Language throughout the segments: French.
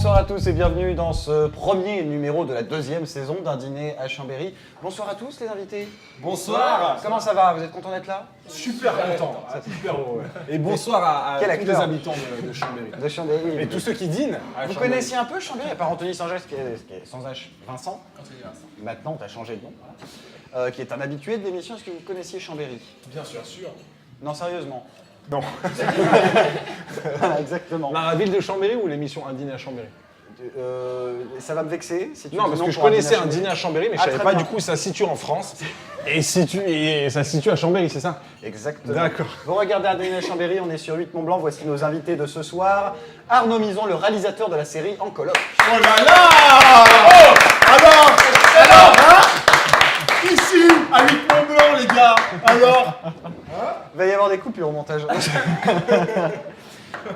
Bonsoir à tous et bienvenue dans ce premier numéro de la deuxième saison d'un dîner à Chambéry. Bonsoir à tous les invités. Bonsoir. Comment ça va? Vous êtes contents d'être là? Super content, super heureux. Et bonsoir à tous les habitants de Chambéry. De Chambéry. Et tous ceux qui dînent à Vous Chambéry. connaissiez un peu Chambéry, à part Anthony Sans-H, qui est sans H, Vincent. Maintenant, tu as changé de nom. Qui est un habitué de l'émission. Est-ce que vous connaissiez Chambéry? Bien sûr. Non, sérieusement. Non. Voilà, exactement. La ville de Chambéry ou l'émission Un dîner à Chambéry? Ça va me vexer si tu Non, dis parce que je pour connaissais un Chambéry. dîner à Chambéry, mais je Ah, savais très pas bien. du coup ça se situe en France. Et ça se situe à Chambéry, c'est ça? Exactement. D'accord. Vous regardez un dîner à Chambéry, on est sur 8 Mont Blanc. Voici nos invités de ce soir. Arnaud Mison, le réalisateur de la série En Coloc. Oh là là! Oh! Alors, hein? Ici, à 8 Mont Blanc, les gars! Alors? Il va y avoir des coupures au montage.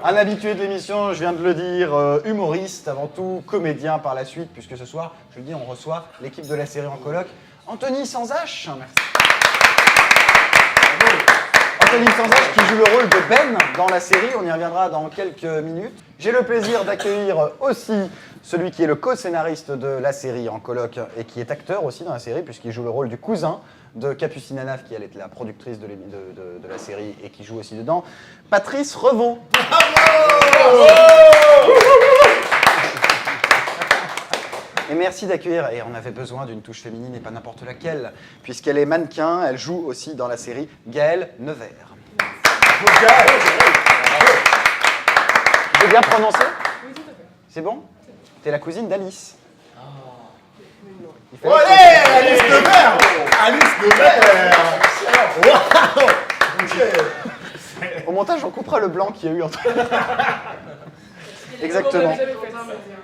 Un habitué de l'émission, je viens de le dire, humoriste avant tout, comédien par la suite, puisque ce soir, je le dis, on reçoit l'équipe de la série En Coloc. Anthony Sans-H. Merci. Anthony Sans-H qui joue le rôle de Ben dans la série, on y reviendra dans quelques minutes. J'ai le plaisir d'accueillir aussi celui qui est le co-scénariste de la série En Coloc et qui est acteur aussi dans la série puisqu'il joue le rôle du cousin de Capucine Anaf qui elle est la productrice de la série et qui joue aussi dedans, Patrice Revaux. Et merci d'accueillir, et on avait besoin d'une touche féminine et pas n'importe laquelle, puisqu'elle est mannequin, elle joue aussi dans la série, Gaëlle Nevers. J'ai bien prononcé? Oui, tout à fait. C'est bon? T'es la cousine d'Alice. Il Oh, fallait allez! Alice Nevers! Alice Nevers! Waouh! Au montage, on coupera le blanc qu'il y a eu entre... Exactement.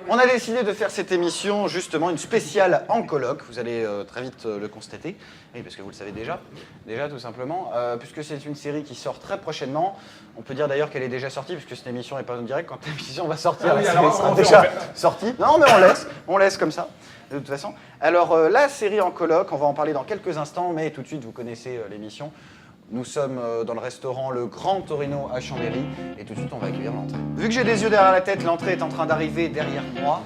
On a décidé de faire cette émission, justement, une spéciale En Coloc. Vous allez très vite le constater. Oui, parce que vous le savez déjà tout simplement. Puisque c'est une série qui sort très prochainement. On peut dire d'ailleurs qu'elle est déjà sortie, puisque cette émission n'est pas en direct. Quand l'émission va sortir, la série sera déjà sortie. Non, mais on laisse comme ça, de toute façon. Alors, la série En Coloc, on va en parler dans quelques instants, mais tout de suite, vous connaissez l'émission. Nous sommes dans le restaurant Le Grand Torino à Chambéry et tout de suite on va accueillir l'entrée. Vu que j'ai des yeux derrière la tête, l'entrée est en train d'arriver derrière moi.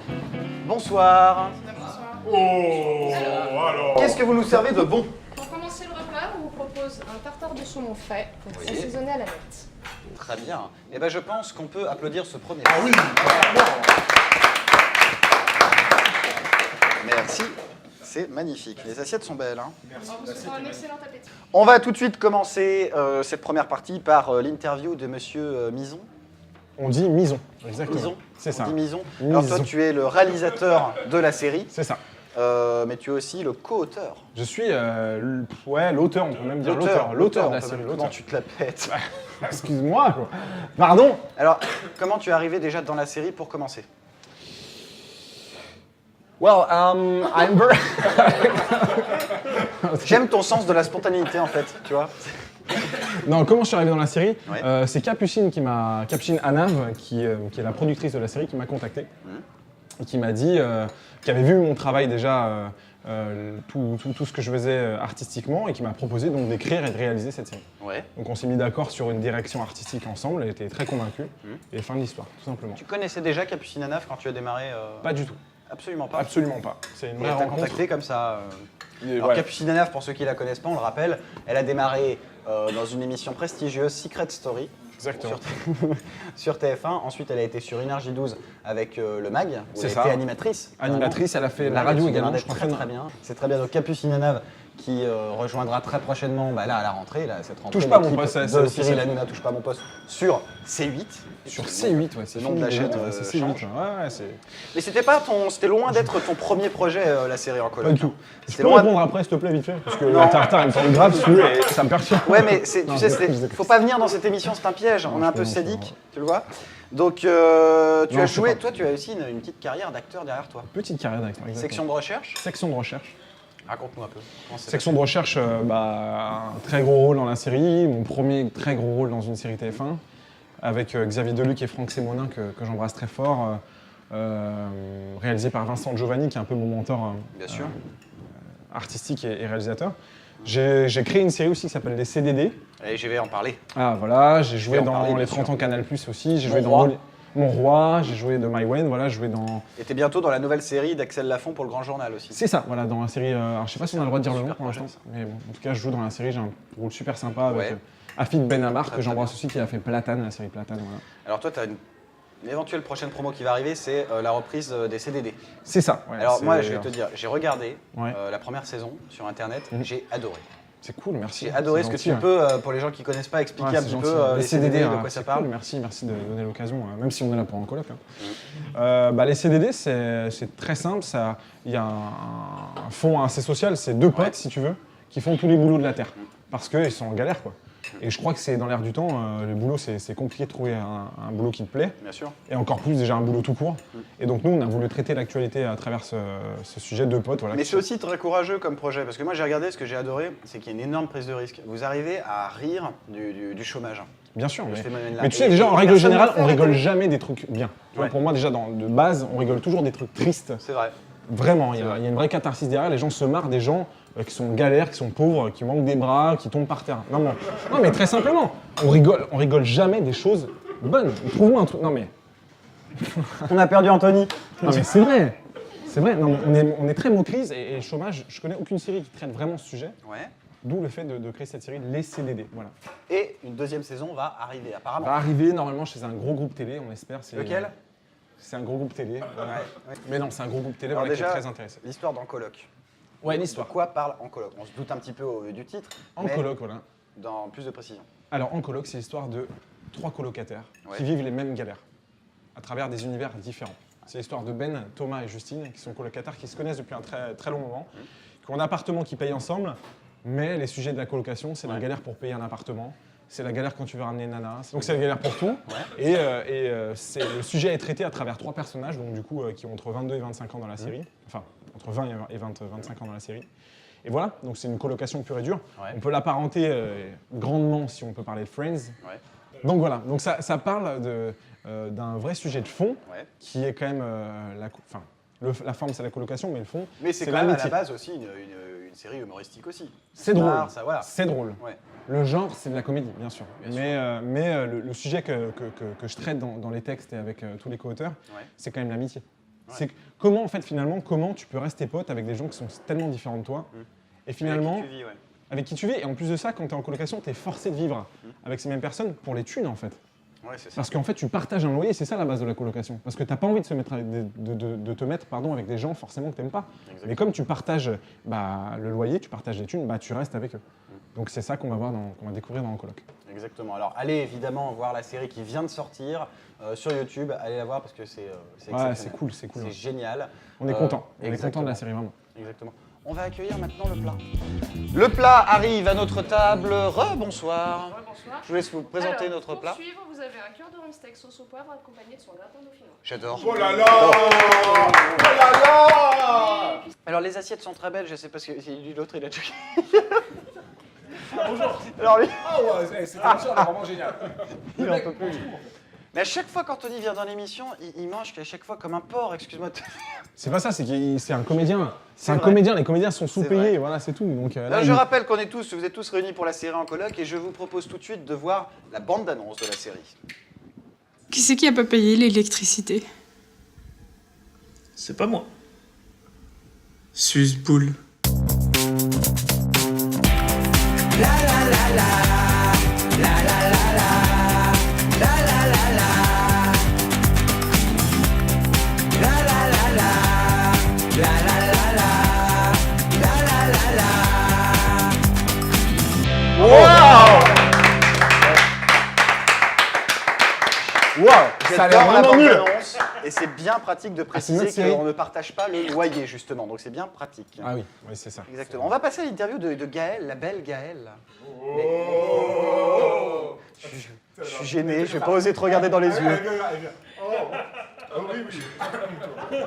Bonsoir. Oh, alors! Qu'est-ce que vous nous servez de bon? Pour commencer le repas, on vous propose un tartare de saumon frais, Oui. assaisonné à la nette. Très bien. Eh bien je pense qu'on peut applaudir ce premier. Ah oui! Merci. C'est magnifique. Les assiettes sont belles. Hein. On vous souhaite un excellent appétit. On va tout de suite commencer cette première partie par l'interview de Monsieur Mison. On dit Mison, exactement. Mison. C'est ça. On dit Mison. Alors toi Mison. tu es le réalisateur de la série, C'est ça. mais tu es aussi le co-auteur. Je suis l'auteur, on peut même dire l'auteur de la série. Comment L'auteur. tu te la pètes? Excuse-moi, quoi. Pardon. Alors, comment tu es arrivé déjà dans la série pour commencer? Well, I'm very... J'aime ton sens de la spontanéité en fait, tu vois. Non, comment je suis arrivé dans la série? Ouais. C'est Capucine Anav, qui est la productrice de la série, qui m'a contacté. Et qui m'a dit, qui avait vu mon travail déjà, tout ce que je faisais artistiquement, et qui m'a proposé donc d'écrire et de réaliser cette série. Ouais. Donc on s'est mis d'accord sur une direction artistique ensemble, elle était très convaincue, et fin de l'histoire, tout simplement. Tu connaissais déjà Capucine Anaf quand tu as démarré Pas du tout, Absolument pas. absolument pas. C'est une Et vraie elle t'a rencontre. contacté comme ça. Alors Voilà. Capucine Anaf, pour ceux qui la connaissent pas, on le rappelle, elle a démarré dans une émission prestigieuse, Secret Story. Exactement. Sur TF1. Ensuite, elle a été sur Énergie 12 avec le MAG, où C'est elle ça. était animatrice. Animatrice, elle a fait Le la MAG, radio qui également, vient je crois. d'être très bien. C'est très bien. Donc Capucine Anav qui rejoindra très prochainement, là à la rentrée, là, cette rentrée. Touche pas mon l'équipe poste, c'est de officiel. Cyril Hanouna, touche pas mon poste sur C8. Sur C8, ouais, c'est Le nom de fini la déjà, chaîne, ouais, c'est C8. change. Ouais, c'est... Mais c'était loin d'être ton premier projet, la série En Coloc. Pas du tout. Je C'était peux loin. répondre après, s'il te plaît, vite fait? Parce que le tartare, il me semble grave, celui et ça me perturbe. Ouais, mais tu Non, sais, je déconne. faut pas venir dans cette émission, c'est un piège. On est un peu je sadique, tu le vois. Donc, tu Non, as je sais joué, pas. toi, tu as aussi une petite carrière d'acteur derrière toi. Petite carrière d'acteur, exactement. Section de recherche. Section de recherche. Raconte-nous un peu. Comment c'est Section de recherche, un très gros rôle dans la série, mon premier très gros rôle dans une série TF1, avec Xavier Deluc et Franck Sémonin, que j'embrasse très fort, réalisé par Vincent Giovanni, qui est un peu mon mentor Bien sûr. artistique et réalisateur. J'ai créé une série aussi qui s'appelle Les CDD. Et je vais en parler. Ah voilà, j'ai joué en parler, dans bien Les 30 sûr. ans Canal+, aussi, j'ai Mon joué dans roi. Mon Roi, j'ai joué de Maïwen, voilà, je jouais dans... Et t'es bientôt dans la nouvelle série d'Axel Lafont pour le Grand Journal aussi. C'est ça, voilà, dans la série, alors je sais pas si on a le droit de dire le nom Super pour projet, l'instant, mais bon, en tout cas je joue dans la série, j'ai un rôle super sympa avec Ouais. Afid Benamar, Très, que j'embrasse très aussi, qui a fait Platane, la série Platane, voilà. Alors toi, tu as une éventuelle prochaine promo qui va arriver, c'est la reprise des CDD. C'est ça. Ouais, Alors c'est- moi, je vais te dire, j'ai regardé Ouais. la première saison sur Internet, Mhm. j'ai adoré. C'est cool, merci. J'ai adoré. C'est Est-ce que gentil, tu peux, pour les gens qui connaissent pas, expliquer Ouais, un c'est petit gentil. peu les CDD, de ah, quoi ça c'est parle? cool, merci de donner l'occasion, même si on est là pour un colloque. Les CDD, c'est très simple. Il y a un fond assez social, c'est deux potes, si tu veux, qui font tous les boulots de la Terre. Parce qu'ils sont en galère, quoi. Et je crois que c'est dans l'air du temps, le boulot, c'est compliqué de trouver un boulot qui te plaît. Bien sûr. Et encore plus déjà un boulot tout court. Et donc nous, on a voulu traiter l'actualité à travers ce sujet de potes. Voilà, Mais qui c'est aussi très courageux comme projet, parce que moi j'ai regardé, ce que j'ai adoré, c'est qu'il y a une énorme prise de risque. Vous arrivez à rire du chômage. Bien sûr, de ce phénomène-là. mais tu sais, Et- déjà, et en règle personne générale, ne le fait on rigole arrêter. jamais des trucs bien. Tu vois, Ouais. pour moi, déjà, de base, on rigole toujours des trucs tristes. C'est vrai. Vraiment, il y C'est a vrai. une vraie catharsis derrière. Les gens se marrent des gens qui sont en galère, qui sont pauvres, qui manquent des bras, qui tombent par terre. Non, mais très simplement, on rigole jamais des choses bonnes. Trouve-moi un truc. Non, mais On a perdu Anthony. non, mais c'est vrai. C'est vrai, non, mais on est très motrice et le chômage, je connais aucune série qui traite vraiment ce sujet, Ouais. d'où le fait de créer cette série, les CDD. Voilà. Et une deuxième saison va arriver, apparemment. Va arriver normalement chez un gros groupe télé, on espère. Lequel? C'est un gros groupe télé. Ouais. Mais non, c'est un gros groupe télé Alors voilà, qui déjà, est très intéressé. l'histoire d'En coloc. Ouais, De l'histoire. quoi parle En coloc? On se doute un petit peu du titre, En mais coloc, voilà. dans plus de précision. Alors, en coloc, c'est l'histoire de 3 colocataires Ouais. qui vivent les mêmes galères à travers des univers différents. C'est l'histoire de Ben, Thomas et Justine, qui sont colocataires, qui se connaissent depuis un très, très long moment, qui ont un appartement qu'ils payent ensemble, mais les sujets de la colocation, c'est la Ouais. galère pour payer un appartement, c'est la galère quand tu veux ramener une nana, donc c'est la galère pour tout. Et, le sujet est traité à travers 3 personnages, donc du coup, qui ont entre 22 et 25 ans dans la série, enfin, entre 20 et 25 ans dans la série. Et voilà, donc c'est une colocation pure et dure. Ouais. On peut l'apparenter grandement si on peut parler de Friends. Ouais. Donc voilà, donc ça parle d'un vrai sujet de fond Ouais. qui est quand même la forme c'est la colocation, mais le fond Mais c'est quand même à l'amitié. la base aussi une série humoristique aussi. C'est drôle, Ça, voilà. c'est drôle. Ouais. Le genre c'est de la comédie bien sûr, Bien mais le sujet que je traite dans les textes et avec tous les co-auteurs, Ouais. c'est quand même l'amitié. Ouais. C'est comment en fait finalement comment tu peux rester pote avec des gens qui sont tellement différents de toi et finalement Avec qui tu vis, ouais. avec qui tu vis et en plus de ça quand tu es en colocation tu es forcé de vivre avec ces mêmes personnes pour les thunes en fait. Ouais, c'est ça. Parce qu'en fait, tu partages un loyer, c'est ça la base de la colocation. Parce que tu n'as pas envie de, te mettre avec des gens forcément que tu n'aimes pas. Exactement. Mais comme tu partages le loyer, tu partages les thunes, tu restes avec eux. Donc c'est ça qu'on va découvrir dans le coloc. Exactement. Alors allez évidemment voir la série qui vient de sortir sur YouTube. Allez la voir parce que c'est Ouais, exceptionnel. c'est cool, c'est cool. C'est génial. On est content. On est content exactement. de la série, vraiment. Exactement. On va accueillir maintenant le plat. Le plat arrive à notre table. Bonsoir. Bonsoir. Je vous laisse vous présenter Alors, notre pour plat. suivre, vous avez un cœur de rumsteak sauce au poivre accompagné de son gratin dauphinois. J'adore. Oh là là! Oh là là! Alors les assiettes sont très belles. Je sais pas ce que l'autre il a choqué. Bonjour. Alors lui, Ah ouais, cette émission elle est vraiment géniale. il en peut plus. Mais à chaque fois qu'Anthony vient dans l'émission, il mange à chaque fois comme un porc. Excuse-moi. C'est pas ça, c'est un comédien. C'est un vrai. comédien, les comédiens sont C'est sous-payés, vrai. voilà, c'est tout. Donc, Là, je rappelle qu'on est vous êtes tous réunis pour la série en coloc et je vous propose tout de suite de voir la bande-annonce de la série. Qui c'est qui a pas payé l'électricité? C'est pas moi. Suce-boule. Waouh! Ça a l'air J'adore la vraiment nul. bande-annonce et c'est bien pratique de c'est préciser notre série. qu'on ne partage pas le loyer justement, donc c'est bien pratique. Ah oui, c'est ça. Exactement. On va passer à l'interview de Gaëlle, la belle Gaëlle. Je suis gêné, je vais pas oser te regarder dans les Elle yeux. vient, elle vient. Oh oui, oui.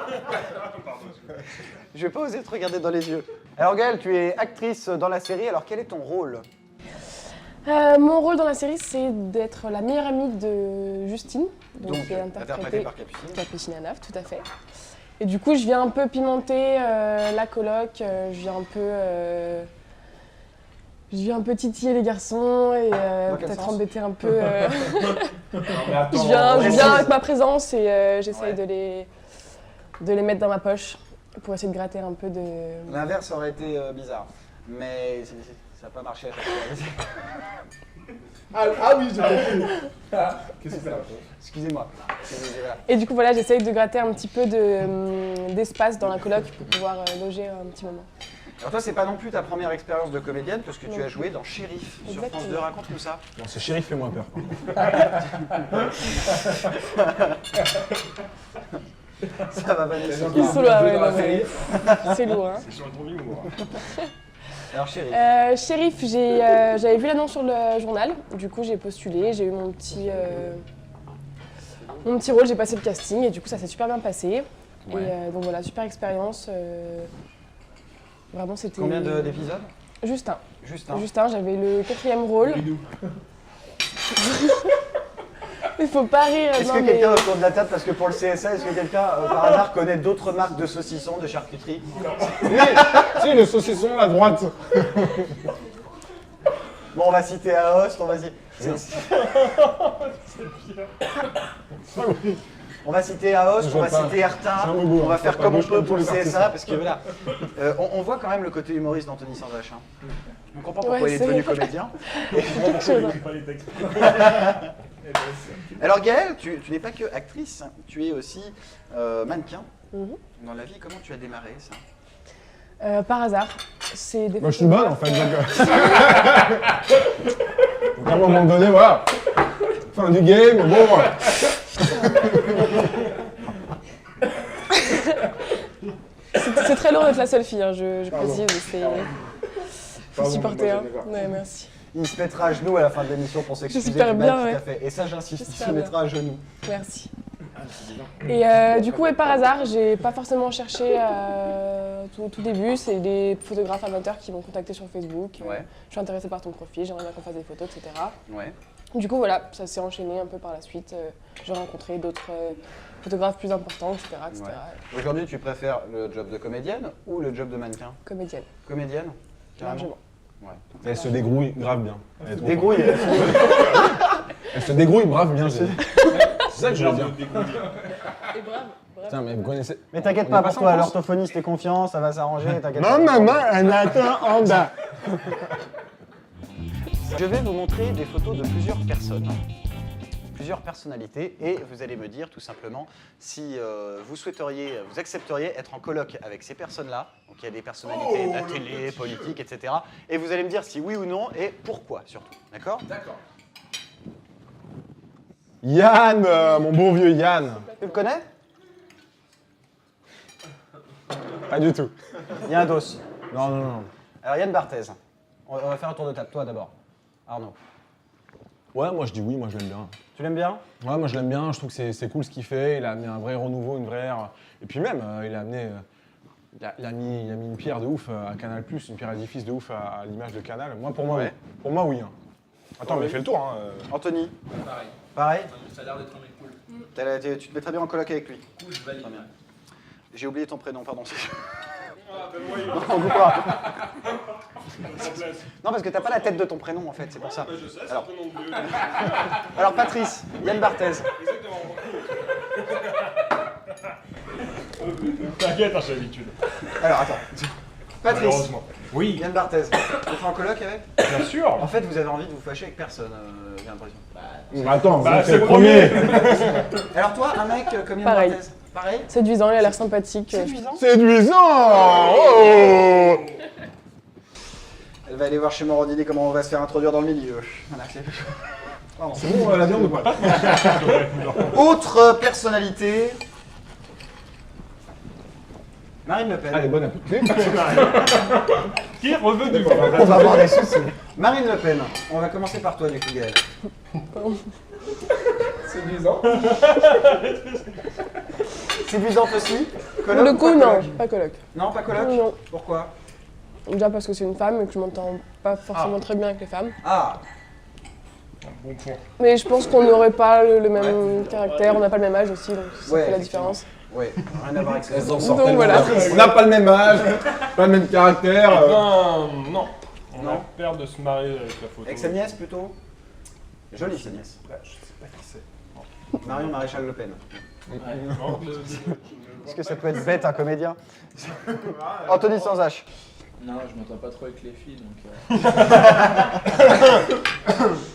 Je vais pas oser te regarder dans les yeux. Alors Gaëlle, tu es actrice dans la série, alors quel est ton rôle? Mon rôle dans la série, c'est d'être la meilleure amie de Justine, donc qui est interprétée interprétée par Capucine. Capucine Anaf, tout à fait. Et du coup, je viens un peu pimenter la coloc, je viens un peu Je viens un peu titiller les garçons et Dans quel peut-être sens embêter un peu. Non, mais attends, Je viens avec ma présence et j'essaye Ouais. de les mettre dans ma poche pour essayer de gratter un peu de. L'inverse aurait été bizarre. Mais ça n'a pas marché à chaque fois. Ah oui, j'ai compris. Qu'est-ce que c'est là? Excusez-moi. Voilà. Et du coup, voilà, j'essaye de gratter un petit peu d'espace dans la coloc pour pouvoir loger un petit moment. Alors toi, c'est pas non plus ta première expérience de comédienne, parce que tu Non. as joué dans Shérif sur Exactement. France 2. Raconte-nous ça. Non, ce shérif fait moins peur. Ça va, Vanessa. Ils sont là, ouais, non, mais c'est lourd. Hein. C'est sur ton humour. Alors Shérif. Shérif, j'avais vu l'annonce sur le journal, du coup j'ai postulé, j'ai eu mon petit rôle, j'ai passé le casting et du coup ça s'est super bien passé. Ouais. Et donc voilà, super expérience. Vraiment c'était. Combien d'épisodes? Juste un. Juste un. Juste un, j'avais le 4e rôle. Il faut pas rire. Est-ce non, que mais- quelqu'un autour de la table, parce que pour le CSA, est-ce que quelqu'un par hasard connaît d'autres marques de saucissons, de charcuterie? Oui, si, le saucisson à droite. Bon, on va citer Aoste, on va citer... On va citer Aoste, Je on va vois pas. citer Ertin, C'est un bobo, on va hein. faire Faut pas comme on bouger peut comme pour le tous les CSA, artistes. parce que voilà, on voit quand même le côté humoriste d'Anthony Sandache. Hein. On comprend pourquoi Ouais, il est c'est devenu vrai. comédien. quelque chose, hein. Pas les textes. Alors Gaëlle, tu n'es pas que actrice, tu es aussi mannequin. Mhm. Dans la vie, comment tu as démarré ça? Par hasard. C'est des Moi, je suis bonne en fait. Donc à un moment donné, voilà. Fin du game, bon. C'est très lourd d'être la seule fille, hein, je Pardon. précise. C'est. Faut Pardon, supporter. moi, Hein. j'ai d'accord. Ouais, merci. Il se mettra à genoux à la fin de l'émission pour s'excuser. J'espère du bien, mal qu'il ouais. t'a fait. Et ça, j'insiste, il J'espère se bien. mettra à genoux. Merci. Et du coup, ouais, par hasard, j'ai pas forcément cherché au tout début. C'est des photographes amateurs qui m'ont contacté sur Facebook. Ouais. Je suis intéressée par ton profil, j'aimerais bien qu'on fasse des photos, etc. Ouais. Du coup, voilà, ça s'est enchaîné un peu par la suite. J'ai rencontré d'autres photographes plus importants, etc. etc. Ouais. Aujourd'hui, tu préfères le job de comédienne ou le job de mannequin? Comédienne, Comédienne? largement. Ouais. Elle se dégrouille grave bien. Elle est trop Dégrouille. forte. Elle se dégrouille grave bien, j'ai dit. C'est ça que je veux dire. Et brave. Putain, mais vous connaissez. Mais t'inquiète On pas, est pour passé toi, en France. l'orthophoniste est confiance, ça va s'arranger, t'inquiète Non, pas. maman, elle attend en bas. Je vais vous montrer des photos de plusieurs personnes, plusieurs personnalités, et vous allez me dire tout simplement si vous accepteriez être en coloc avec ces personnes-là. Donc il y a des personnalités de la télé, politique, etc. Et vous allez me dire si oui ou non et pourquoi surtout. D'accord? D'accord. Yann, mon bon vieux Yann. Tu le connais? Pas du tout. Yann Dos. Non, non, non. Alors Yann Barthez. On va faire un tour de table. Toi d'abord. Arnaud. Ouais, moi je dis oui, moi je l'aime bien. Tu l'aimes bien? Ouais, moi je l'aime bien, je trouve que c'est cool ce qu'il fait, il a amené un vrai renouveau, une vraie ère. Et puis même, il a amené, il a mis une pierre de ouf à Canal+, une pierre édifice de ouf à l'image de Canal. Moi, pour moi, Ouais. oui. Pour moi, oui. Hein. Attends, mais fais le tour. Hein. Anthony. Pareil. Pareil? Ça a l'air d'être un mec cool. Tu te mets très bien en coloc avec lui. Cool, je valide. Très bien. J'ai oublié ton prénom, pardon. Ah, ben moi, il Non, on coupe pas. place. Non, parce que t'as pas la tête de ton prénom en fait, c'est pour ça. Je sais, c'est Alors. un peu non plus. Alors Patrice, Yann Barthez. Exactement. T'inquiète, hein, j'ai l'habitude. Alors attends. Patrice, Malheureusement. Oui, Yann Barthez. Vous êtes en coloc avec? bien sûr. En fait, vous avez envie de vous fâcher avec personne, j'ai l'impression. Attends, Bah, c'est le premier. Alors toi, un mec comme Yann Pareil. Barthez. Pareil? Séduisant, il a l'air sympathique. Séduisant. Séduisant. Oh. Elle va aller voir chez Morandini comment on va se faire introduire dans le milieu. Voilà, c'est... Pardon. C'est bon, la viande ou pas? Autre personnalité. Marine Le Pen. Allez, bon appétit. Qui est revenu. On va avoir des soucis. Marine Le Pen. On va commencer par toi du coup, Gaël. Séduisant. Séduisante aussi? Pour Coloc le ou coup, pas non, coloc? pas coloc. Non, pas coloc? Non. Pourquoi? Déjà parce que c'est une femme et que je m'entends pas forcément très bien avec les femmes. Ah, Bon point. Mais je pense qu'on n'aurait pas le même caractère, on n'a pas le même âge aussi, donc ça Ouais, fait la effectivement. différence. ouais, rien à voir avec ça. Elles en Donc sortent tellement voilà. bien. On n'a pas le même âge, pas le même caractère. Non, non. On Non. a peur de se marrer avec la photo. Avec sa nièce plutôt. Jolie sa nièce. Je sais pas qui c'est. Marion Maréchal Le Pen. Non, Est-ce que ça peut être bête un comédien? Anthony sans H. Non, je m'entends pas trop avec les filles, donc...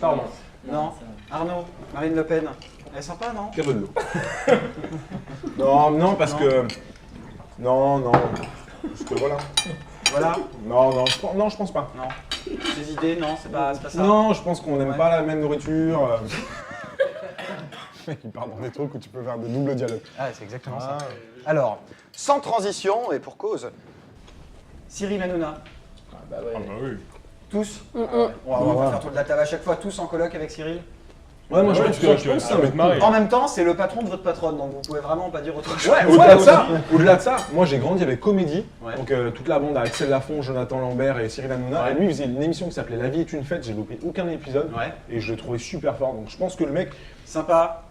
Pardon. Non. Arnaud, Marine Le Pen. Elle est sympa, non? Cavello. Non, parce que... Non. Parce que voilà. Voilà. Non, je pense pas. Non. Ses idées, non, c'est pas ça. Non, je pense qu'on n'aime Ouais. pas la même nourriture. Il part dans des trucs où tu peux faire de doubles dialogues. Ah, c'est exactement ça. Alors, sans transition et pour cause, Cyril Hanouna, Ah bah ouais. Ah bah oui. tous. Mm, mm. On va faire tour de la table à chaque fois, tous en coloc avec Cyril. Ouais, moi je Ouais, pense tu que vois, je pense que ça ça va va être te marrer. En même temps, c'est le patron de votre patronne, donc vous pouvez vraiment pas dire autre chose. Ouais, au-delà de ça, moi j'ai grandi avec Comédie, Ouais. donc toute la bande avec Axel Lafont, Jonathan Lambert et Cyril Hanouna. Ouais. Et lui il faisait une émission qui s'appelait La vie est une fête, j'ai loupé aucun épisode Ouais. et je le trouvais super fort. Donc je pense que le mec, Sympa.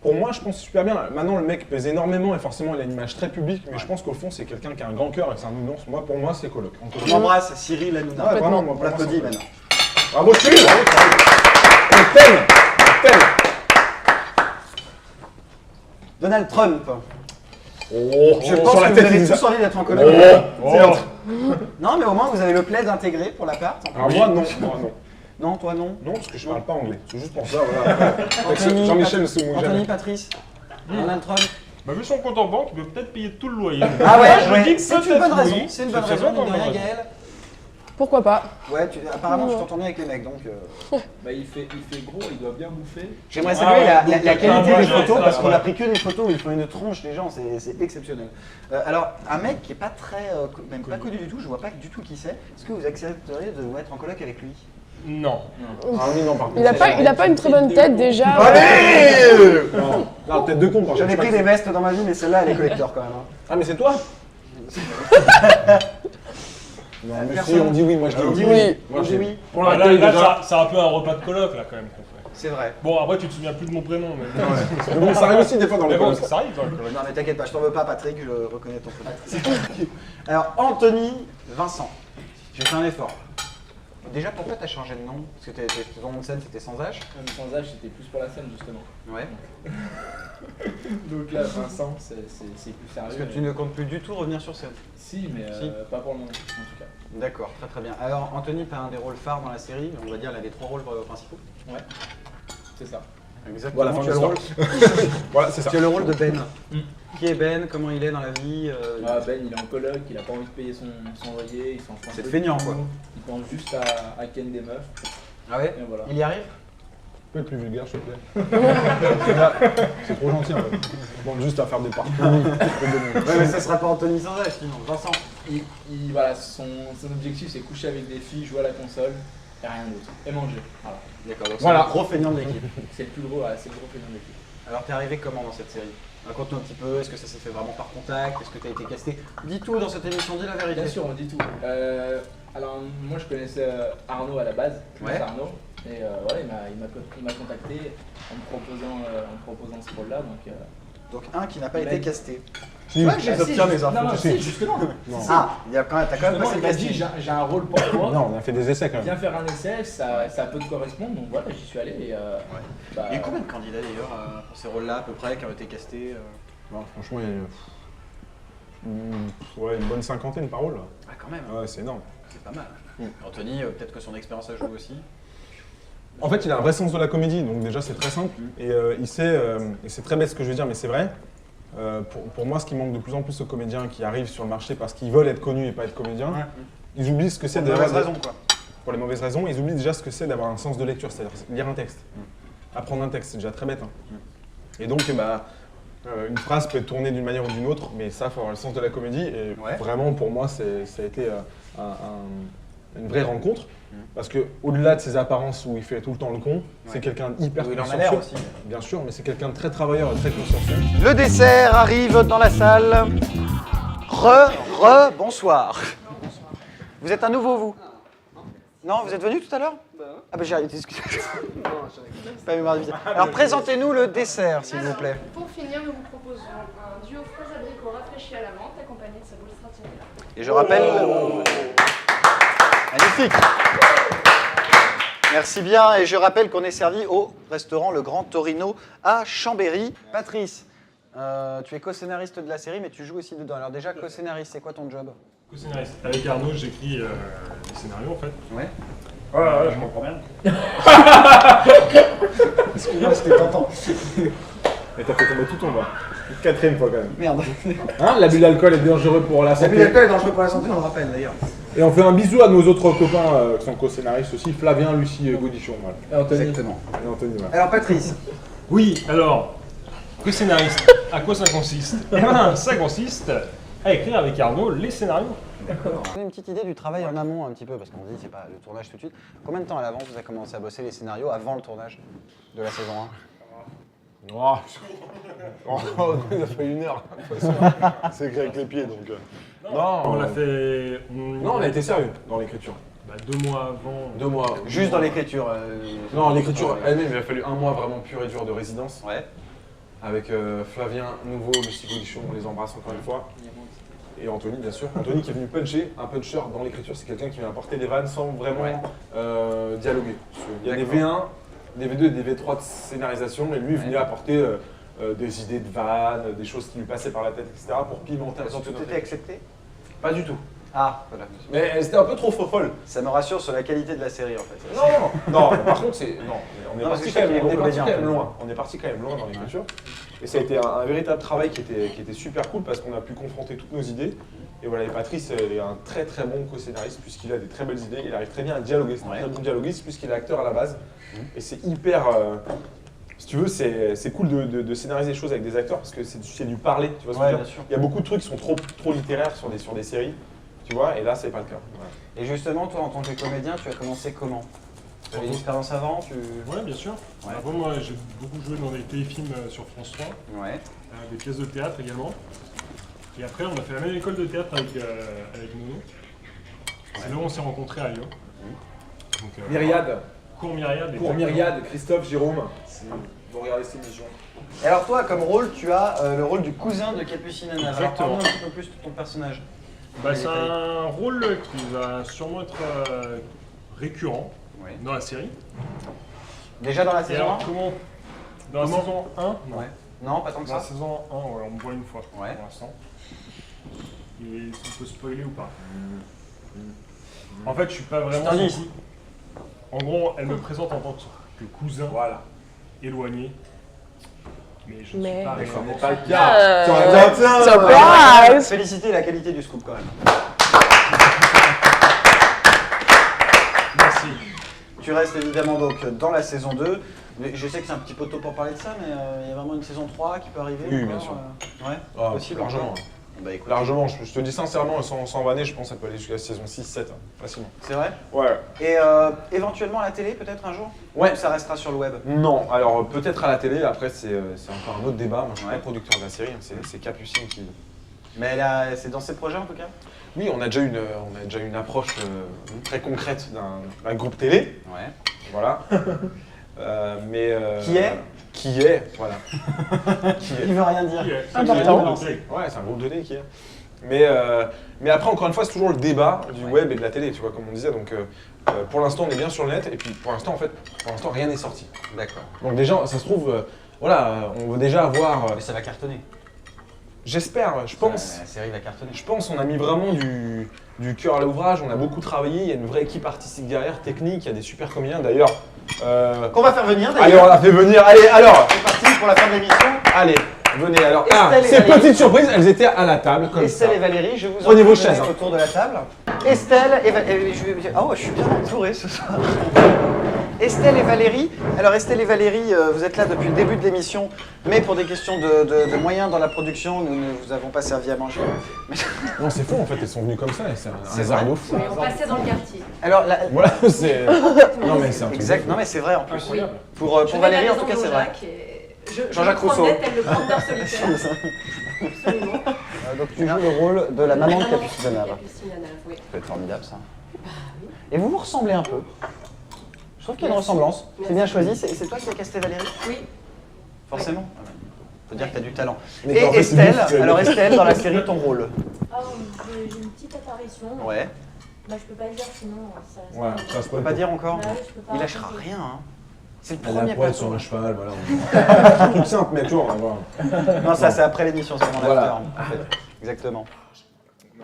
pour moi je pense super bien. Maintenant le mec pèse énormément et forcément il a une image très publique, mais je pense qu'au fond c'est quelqu'un qui a un grand cœur et c'est un nounours. Moi pour moi c'est coloc. On embrasse Cyril Hanouna. Ouais, vraiment, moi, on pour moi, l'applaudit c'est- maintenant. Bravo Cyril. On t'aime. Donald Trump. Oh, Je pense sur la que tête vous avez il nous a- tous envie d'être en coloc. Oh. C'est l'autre. Non, mais au moins vous avez le plaid intégré pour l'appart. Alors moi non, non. Non, toi non. Non, parce que je parle pas anglais. C'est juste pour ça, voilà. Anthony, Jean-Michel ne se mouille Anthony, jamais. Patrice. Donald Trump. Bah vu son compte en banque, il peut peut-être payer tout le loyer. Ah ouais, je ouais. dis que C'est une peut-être bonne raison. oui. C'est une bonne C'est raison, vraiment mine de une rien, bonne raison. Gaël. Pourquoi pas? Ouais, apparemment tu t'entends bien avec les mecs, donc... Bah il fait gros, il doit bien bouffer. J'aimerais Ah saluer ouais, la donc, qualité moi, des j'ai photos, ça, parce qu'on ouais. a pris que des photos où ils font une tronche, les gens, c'est exceptionnel. Alors, un mec qui est pas très, même pas connu du tout, je vois pas du tout qui c'est, est-ce que vous accepteriez de être en coloc avec lui? Non. Ah oui, non, par contre. Il a pas une très bonne tête déjà. Allez Non, non, tête de con, par J'en ai contre. pris des vestes dans ma vie, mais celle-là, elle est collector quand même. Hein. Ah, mais c'est toi Non, mais si, Personne. on dit oui, moi je dis On dit oui. oui. Moi, On je dit dis oui. Pour Là, la télé, là, déjà. c'est un peu un repas de coloc là quand même qu'on fait. C'est vrai. Bon après tu te souviens plus de mon prénom mais. Mais bon, ça arrive aussi des fois dans Mais les bon, colocs. ça arrive dans le coloc. Non mais t'inquiète pas, je t'en veux pas Patrick, je reconnais ton prénom. Alors, Anthony Vincent, j'ai fait un effort. Déjà, pourquoi t'as changé de nom? Parce que ton nom de scène, c'était sans H. Sans âge, c'était plus pour la scène justement. Ouais. Donc là, Vincent, c'est plus sérieux. Parce que tu ne comptes plus du tout revenir sur scène. Si, mais Si. pas pour le moment, en tout cas. D'accord, très très bien. Alors, Anthony, t'as un des rôles phares dans la série, on va dire, il a des 3 rôles principaux. Ouais, c'est ça. Exactement. Voilà, fin tu, as de le rôle, Voilà, c'est ça. tu as le rôle de Ben. Mm. Qui est Ben? Comment il est dans la vie Ah, Ben, il est en coloc, il a pas envie de payer son loyer, il s'en fout. un C'est peu feignant, de tout. quoi. Il pense juste à ken des meufs, Ah ouais? et voilà. Il y arrive? Tu peux être plus vulgaire, s'il te plaît. C'est trop gentil en fait. Bon, juste à faire des parcours. Ouais, mais ça sera pas Anthony sans H, sinon. Vincent. Voilà, son objectif c'est coucher avec des filles, jouer à la console, et rien d'autre. Et manger. Voilà. D'accord, donc Voilà. c'est le gros feignant de l'équipe. C'est le plus gros, c'est le gros phénomène de l'équipe. Alors, t'es arrivé comment dans cette série? Raconte-nous un petit peu, est-ce que ça s'est fait vraiment par contact? Est-ce que t'as été casté? Dis tout dans cette émission, dis la vérité. Bien sûr, on dit tout. Alors, moi je connaissais Arnaud à la base. Je connaissais Ouais. Arnaud. Et voilà, il m'a contacté en me proposant ce rôle-là. Donc, un qui n'a pas été Ben. casté. Si, Ouais, j'ai obtenu mes infos. Non, non, Si. si, justement. Non. Ah, t'as quand même Justement, passé le il m'a dit casting. j'ai un rôle pour toi. Non, on a fait des essais quand Viens même. faire un essai, ça peut te correspondre. Donc voilà, j'y suis allé. Et, bah, Il y a combien de candidats d'ailleurs pour ces rôles-là à peu près qui ont été castés Non, franchement, il y a ouais, une bonne cinquantaine par rôle. Ah, quand même, Ouais, c'est énorme. c'est pas mal. Anthony, peut-être que son expérience a joué aussi. En fait, il a un vrai sens de la comédie, donc déjà c'est très simple. Et il sait, et c'est très bête ce que je veux dire, mais c'est vrai. Pour moi, ce qui manque de plus en plus aux comédiens qui arrivent sur le marché parce qu'ils veulent être connus et pas être comédiens, ils oublient ce que c'est Pour de d'avoir mauvaises raisons, quoi. pour les mauvaises raisons, ils oublient déjà ce que c'est d'avoir un sens de lecture, c'est-à-dire lire un texte. Apprendre un texte, c'est déjà très bête. Hein. Et donc, une phrase peut être tournée d'une manière ou d'une autre, mais ça, il faut avoir le sens de la comédie. Et Ouais. vraiment, pour moi, ça a été une vraie rencontre. Parce que au-delà de ses apparences où il fait tout le temps le con, c'est quelqu'un d'hyper Il en a l'air consciencieux. aussi. Bien sûr, mais c'est quelqu'un de très travailleur et très consciencieux. Le dessert arrive dans la salle. Bonsoir. Vous êtes un nouveau, vous? Non, vous êtes venu tout à l'heure? Ah bah j'ai arrêté, excusez-moi. Pas mémoire de visite. Alors présentez-nous le dessert, s'il vous plaît. Pour finir, nous vous proposons un duo fraise abricot rafraîchi à la menthe accompagné de sa boule stratinella. Et je rappelle... Magnifique. Merci bien, et je rappelle qu'on est servi au restaurant Le Grand Torino à Chambéry. Patrice, tu es co-scénariste de la série, mais tu joues aussi dedans. Alors déjà, co-scénariste, c'est quoi ton job? Co-scénariste. Avec Arnaud, j'écris les scénarios en fait. Ouais. Ouais, je comprends bien. Excuse-moi, c'était tentant. Mais t'as fait tomber tout ton bas. 4ème fois quand même. Merde. Hein, l'abus d'alcool est dangereux pour la santé. L'abus d'alcool est dangereux pour la santé, on le rappelle d'ailleurs. Et on fait un bisou à nos autres copains qui sont co-scénaristes aussi, Flavien, Lucie, Gaudichon. Voilà. Et Anthony. Exactement. Et Anthony, voilà. Alors Patrice, Oui, alors, co-scénariste, à quoi ça consiste? Eh ben, ça consiste à écrire avec Arnaud les scénarios. on a une petite idée du travail en amont un petit peu, parce qu'on dit c'est pas le tournage tout de suite. Combien de temps à l'avance vous avez commencé à bosser les scénarios avant le tournage de la saison 1? Oh, il a fait 1 heure. C'est écrit avec les pieds donc. Non, On l'a fait. Non, on a été sérieux dans l'écriture. 2 mois avant. 2 mois. Juste dans l'écriture. Non, l'écriture elle-même, il a fallu 1 mois vraiment pur et dur de résidence. Ouais. Avec Flavien Nouveau, Lucie Gaudichon, on les embrasse encore une fois. Et Anthony, bien sûr. Anthony qui est venu puncher. Un puncher dans l'écriture, c'est quelqu'un qui vient apporter des vannes sans vraiment dialoguer. Il y a des V1, des V2 et des V3 de scénarisation, et lui venait apporter des idées de vannes, des choses qui lui passaient par la tête, etc. pour pimenter un Elles ont petit peu toutes notre été écriture. acceptées? Pas du tout. Ah, voilà. Mais c'était un peu trop folle. Ça me rassure sur la qualité de la série en fait. Non, par contre, c'est. Non, on est Non, parti c'est quand sûr même, qu'il est on est parti comédien, quand même en fait. loin. On est parti quand même loin dans l'écriture. Et ça a été un véritable travail qui était super cool parce qu'on a pu confronter toutes nos idées. Et voilà, et Patrice est un très très bon co-scénariste puisqu'il a des très belles idées. Il arrive très bien à dialoguer. C'est un très bon dialoguiste puisqu'il est acteur à la base. Et c'est hyper. Si tu veux, c'est cool de scénariser des choses avec des acteurs parce que c'est du parler. Tu vois ce que je veux dire? Bien sûr. Il y a beaucoup de trucs qui sont trop littéraires sur des séries. Tu vois, et là, c'est pas le cas. Voilà. Et justement, toi en tant que comédien, tu as commencé comment? Tu avais une expérience avant Ouais, bien sûr. Ouais. Avant, moi, j'ai beaucoup joué dans des téléfilms sur France 3, Ouais. des pièces de théâtre également. Et après, on a fait la même école de théâtre avec Nono. C'est là où on s'est rencontrés à Lyon. Donc, Myriade. Cours Myriade. Pour exactement. Myriade, Christophe, Jérôme, vont regarder cette émission. Et alors toi, comme rôle, tu as le rôle du cousin de Capucine Anna. Alors Exactement. parle-nous un petit peu plus de ton personnage. C'est un rôle qui va sûrement être récurrent Ouais. dans la série. Déjà dans la Et saison alors, 1? comment Dans la saison 1 Non. Ouais. Non, pas tant que Dans la ça. saison 1, ouais, on me voit une fois Ouais. pour l'instant. Et on peut spoiler ou pas En fait, je suis pas vraiment. t'indice. son En gros, elle me présente en tant que cousin Voilà. éloigné. Mais je ne Mais- suis pas D'accord, réellement. n'est pas le Euh, cas. Tiens, Surprise! Féliciter la qualité du scoop quand même. Merci. Tu restes évidemment donc dans la saison 2. Mais je sais que c'est un petit peu tôt pour parler de ça, mais il y a vraiment une saison 3 qui peut arriver. Oui, encore, bien sûr. Ouais, Ah, possible. largement. Bah écoute, Largement, je te dis sincèrement, sans vanner, je pense que ça peut aller jusqu'à la saison 6-7, facilement. c'est vrai. Ouais. Et éventuellement à la télé peut-être un jour? Ouais. Ou ça restera sur le web? Non, alors peut-être à la télé, après c'est encore un autre débat. Moi je suis Ouais. pas producteur de la série, hein, c'est Capucine qui. Mais là, c'est dans ses projets en tout cas? Oui, on a déjà une approche très concrète d'un groupe télé, Ouais. voilà. Mais. Qui est voilà. Qui est. Il veut rien dire. Qui est- Important. qui est- Ouais, c'est un groupe de télé qui est. Mais après, encore une fois, c'est toujours le débat du web et de la télé, tu vois, comme on disait. Donc, pour l'instant, on est bien sur le net, et puis pour l'instant, rien n'est sorti. D'accord. Donc déjà, ça se trouve, on veut déjà avoir. Mais ça va cartonner. J'espère, je pense. La série va cartonner. Je pense on a mis vraiment du cœur à l'ouvrage, on a beaucoup travaillé, il y a une vraie équipe artistique derrière, technique, il y a des super comédiens d'ailleurs. Qu'on va faire venir Allez, on d'ailleurs. l'a fait venir, allez, alors, C'est parti pour la fin de l'émission. allez, venez alors. Estelle et Ces Valérie. petites surprises, elles étaient à la table comme Estelle ça. et Valérie, je vous Prenez vos emmène chaises, hein. autour de la table. Estelle et Valérie. Oh, je suis bien entouré ce soir. Estelle et Valérie. Alors Estelle et Valérie, vous êtes là depuis le début de l'émission, mais pour des questions de moyens dans la production, nous ne vous avons pas servi à manger. Non, c'est fou en fait, elles sont venues comme ça, et c'est un C'est hasard vrai. de fou. Mais on passait dans le quartier. Alors, Voilà, c'est. Non, mais c'est un truc. exact. Non mais c'est vrai en plus. Incroyable. Pour Je vais Valérie, à en la tout cas, maison c'est de vrai. Jean-Jacques et Jean-Jacques je Rousseau. me promenais tel le promeneur solitaire. Absolument. Donc tu joues le rôle de la maman de Maman Capucine Anna. Capucine Anna, oui. Ça peut être formidable ça. Bah oui. Et vous vous ressemblez un peu. Je trouve qu'il y a une Merci. ressemblance. C'est Merci. bien choisi. C'est toi qui as casté Valérie? Oui. Forcément. Faut dire que tu as du talent. Mais Et en fait, c'est Estelle, ouf, alors Estelle, dans la série, ton rôle? Oh, j'ai une petite apparition. Ouais. Bah, je peux pas le dire sinon ça reste. Ouais, ça se On peut pas dire encore. Bah oui, je peux pas Il lâchera raconter. rien. Hein. C'est le Elle a premier poète plateau. sur un cheval, voilà. C'est un truc simple, mais tu vois, on va voir. Non, ça c'est après l'émission, c'est mon Voilà. after, en fait. Exactement.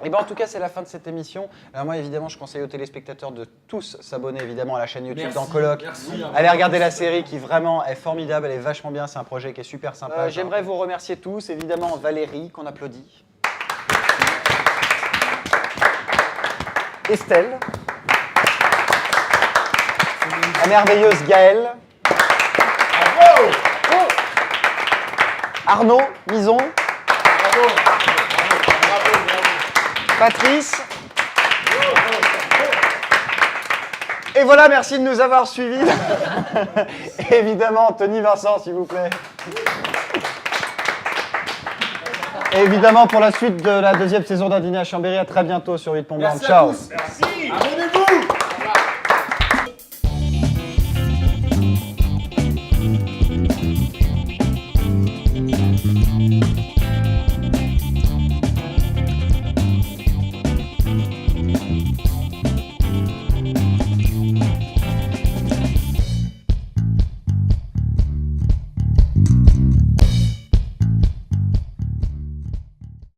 Et ben en tout cas, c'est la fin de cette émission. Alors moi, évidemment, je conseille aux téléspectateurs de tous s'abonner évidemment à la chaîne YouTube d'En Coloc. Allez regarder la série qui vraiment est formidable, elle est vachement bien, c'est un projet qui est super sympa. J'aimerais vous remercier tous, évidemment Valérie, qu'on applaudit. Estelle. La merveilleuse Gaëlle. Arnaud Mison. Patrice. Et voilà, merci de nous avoir suivis. Et évidemment, Tony Vincent, s'il vous plaît. Et évidemment, pour la suite de la deuxième saison d'un dîner à Chambéry, à très bientôt sur 8 Pont Blanc. Ciao. Merci. Abonnez-vous.